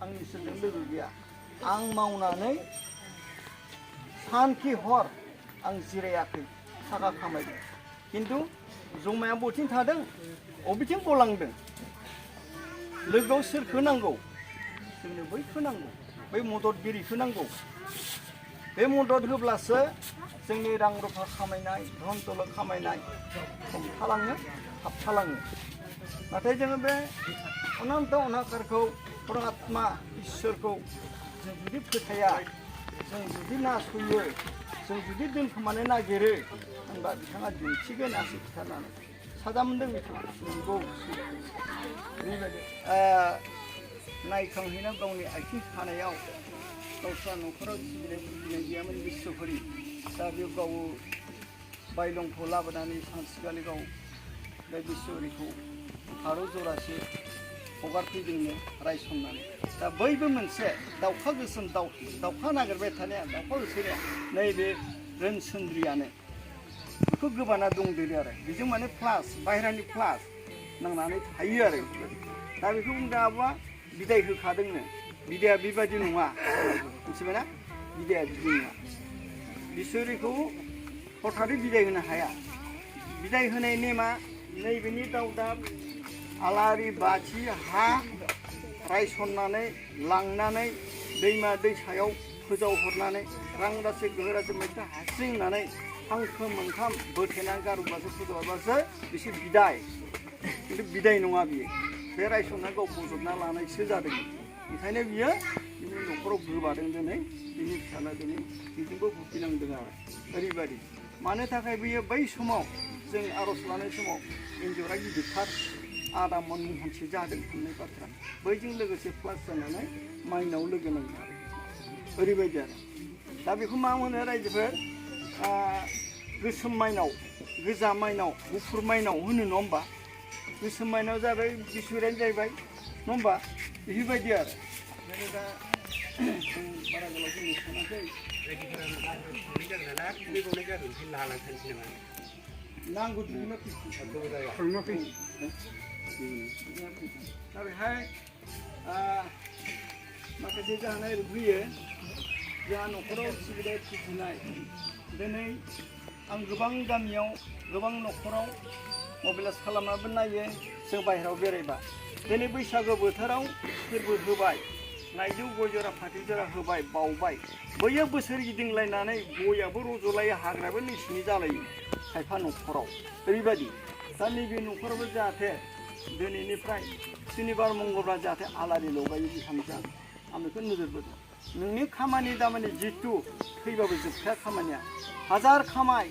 आंनि सोरजों लोगो गैया आं मावनानै सानखि हर आं जिरायाखै थाखा खामायदों खिन्थु जमाया बबेथिं थादों बबेथिं गलांदों लोगोआव सोरखौ नांगौ जोंनो बैखौ नांगौ बै मददगिरिखौ नांगौ बे मदद होब्लासो जोंनि रां रुफा खामायनाय धन दौलत खामायनाय हमथालाङो थाबथालाङो नाथाय जोङो बे अनन्त अनाकारखौ परमात्मा इसोरखौ जों जुदि फोथाया जों जुदि नासयो जों जुदि दोनखोमानो नागिरो होनबा बिथाङा दिन्थिगोन आसि खिथानानै साजा मोनदों बिथाङा नंगौ ओरैबायदि नायखांहैना गावनि आथिं सानायाव गावस्रा न'खराव सिबिनाय फुजिनाय गैयामोन बिश्वहरि दा बेयाव गाव बायलंखौ लाबोनानै सानसेखालि गाव बे बिश्वहरिखौ फारौ जरासे हगारफैदोंनो रायसननानै दा बैबो मोनसे दाउखा गोसोम दाउखा नागिरबाय थानाया दाउखा गोसोमया नैबे रोनसोन्द्रियानो बेखौ गोबाना दंदेरो आरो बेजों माने प्लास बाहेरानि प्लास नांनानै थायो आरो दा बेखौ बुंदों आब'आ बिदाय होखादोंनो बिदाया बेबायदि नङा मिथिबायना बिदाया बिदि नङा बिश्वहरिखौ हथारै बिदाय होनो हाया बिदाय होनाय नेमा नैबेनि दावदाब आलारि बाथि हा रायसननानै लांनानै दैमा दैसायाव फोजावहरनानै रांदासे गोहोरासे मैथा हासिंनानै हांखो मोनथाम बोथेनानै गारोब्लासो फोजावहरब्लासो बिसोर बिदाय खिन्थु बिदाय नङा बियो बे रायसनना गाव बजबना लानायसो जादों ओंखायनो बियो बिनि न'खराव गोबादों दिनै बिनि फिसाला दिनै बिजोंबो भुगिनांदों आरो ओरैबायदि मानो थाखाय बियो बै समाव जों आर'ज लानाय समाव एन्जरा गिदिरथार आदा मन महनसे जादों होननाय बाथ्रा बैजों लोगोसे प्लास जानानै माइनाव लोगो नांदों आरो ओरैबायदि आरो दा बेखौ मा होनो रायजोफोर गोसोम माइनाव गोजा माइनाव गुफुर माइनाव होनो नङा होमबा गोसोम माइनाव जाबाय बिश्वहरियानो जाहैबाय नङा होमबा बेफोरबायदि आरो ओंखायनो दा बारा गोलाव बुंनो सानाखै नांगौ दिहुनना फै दा बेहाय माखासे जाहोनाय फैयो जोंहा न'खराव सिबिनाय फुजिनाय दिनै आं गोबां गामियाव गोबां न'खराव मबिलाइज खालामनाबो नायो जों बाहेरायाव बेरायबा दिनै बैसागो बोथोराव फोरबो होबाय नायजौ गय जरा फाथै जरा होबाय बावबाय बैयो बोसोर गिदिंलायनानै गयाबो रज'लायो हाग्रायाबो नैसिनि जालायो खायफा न'खराव ओरैबायदि दा नैबे न'खरावबो जाहाथे दिनैनिफ्राय सुनिबार मंगलबार जाहाथे आलारि लगायो बिहामजोआ आं बेखौ नोजोर बोदों नोंनि खामानि दामानि जितु थैबाबो जोबखाया खामानिया हाजार खामाय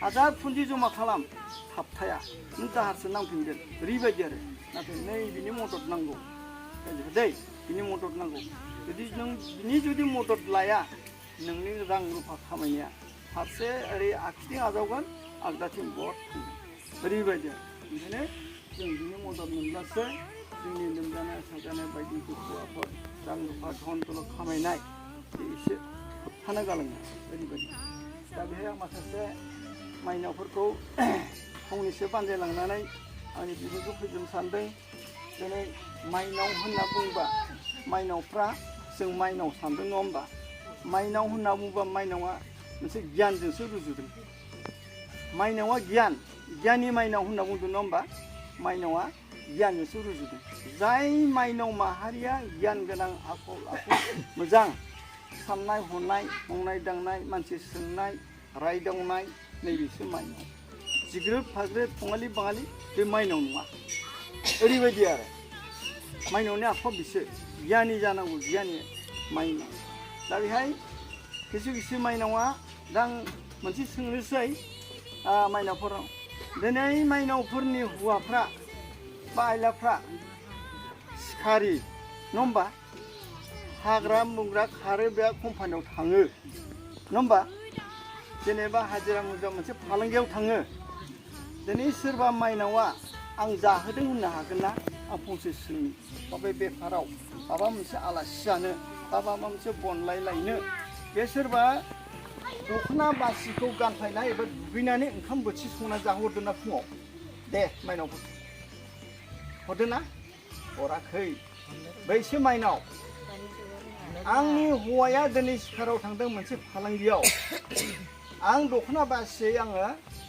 हाजार फुन्जि जमा खालाम थाबथाया नों दाहारसो नांफिनगोन ओरैबायदि आरो नाथाय नै बिनि मदद नांगौ दै बिनि मदद नांगौ जुदि नों बिनि जुदि मदद लाया नोंनि रां रुफा खामायनाया फारसे ओरै आखिथिं आजावगोन आगदाथिं बद ओरैबायदि ओंखायनो जों बिनि मदद मोनब्लासो जोंनि लोमजानाय साजानाय बायदि दुखु आफद रां रुफा धन दौलत खामायनाय बे एसे होबथानो गालाङो ओरैबायदि दा बेहाय आं माखासे माइनावफोरखौ फंनैसो बानजायलांनानै आंनि बिबुंखौ फोजोबनो सानदों दिनै माइनाव होनना बुङोबा माइनावफ्रा जों माइनाव सानदों नङा होमबा माइनाव होनना बुङोबा माइनावा मोनसे गियानजोंसो रुजुदों माइनावा गियाननि माइनाव होनना बुंदों नङा होमबा माइनावा गियानजोंसो रुजुदों जाय माइनाव माहारिया गियान गोनां आखल आखु मोजां साननाय हनाय मावनाय दांनाय मानसि सोंनाय रायदावनाय नैबेसो माइनाव जिग्रोद फाग्रोद बङालि बाङालि बे माइनाव नङा ओरैबायदि आरो माइनावनि आखुआ बिसो गियानि जानांगौ गियानि माइनाव दा बेहाय किसु माइनावा दा आं मोनसे सोंनोसै माइनावफोराव दिनै माइनावफोरनि हौवाफ्रा बा आइलाफ्रा सिखारि नङा होमबा हाग्रा बंग्रा खारो बे कम्पानियाव थाङो नङा होमबा जेनेबा हाजिरा मुजिरा मोनसे फालांगियाव थाङो दिनै सोरबा माइनावा आं जाहोदों होननो हागोन ना आं फंसे सोंनि बा बे बेफाराव माबा मोनसे आलासि जानो बा माबा मोनसे बनलायलायनो बे सोरबा दख'ना बासिखौ गानफायना एबा दुगैनानै ओंखाम बोथिसे संना जाहोहरदों ना फुङाव दे माइनावफोर हरदों ना हराखै बैसो माइनाव आंनि हौवाया दिनै सिखाराव थांदों मोनसे फालांगियाव आं दख'ना बासियै आङो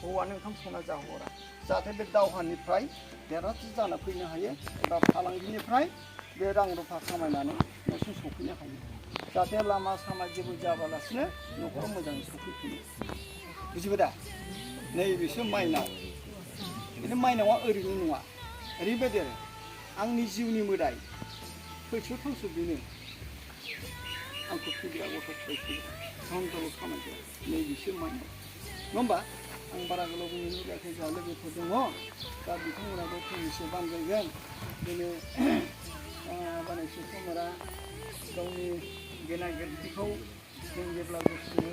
हौवानो ओंखाम संना जाहोहरा जाहाथे बे दावहानिफ्राय देरहासार जाना फैनो हायो एबा फालांगिनिफ्राय बे रां रुफा खामायनानै न'सिम सफैनो हायो जाहाथे लामा सामा जेबो जाबालासिनो न'खराव मोजाङै सफैफिनो बुजिबाय दा नैबेसो माइनाव बिदिनो माइनावा ओरैनो नङा ओरैबायदि आरो आंनि जिउनि मोदाय फैसा थांसो बेनो आंखौ फिग्रा गथ' फिसाइखौ धन दौलत खामायग्रा नैबेसो माइनाव नङा होमबा आं बारा गोलाव बुंनो लुबैयाखै जोंहा लोगोफोर दङ दा बिथांमोनाबो फंनैसो बानजायगोन दिनै बानायसो समरा गावनि गेना गोरोन्थिखौ जों जेब्लाबो सोङो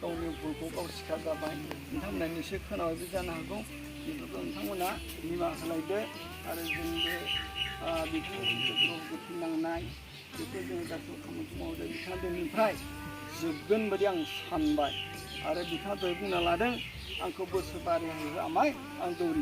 गावनि भुलखौ गाव सिखार जाबाय नोंथांमोना एसे खोनाबायबो जानो हागौ बेफोरखौ नोंथांमोना निमाहा होलायदो आरो जोंबो बिथांमोनखौ होफिननांनाय बेफोर जोङो गासैबो खामानिखौ मावदों बिथाङा दिनैनिफ्राय जोबगोन बायदि आं सानबाय आरो बिथाङा दहाय बुंना लादों आंखौ बोसोर बाराय होआमाय आं दौरि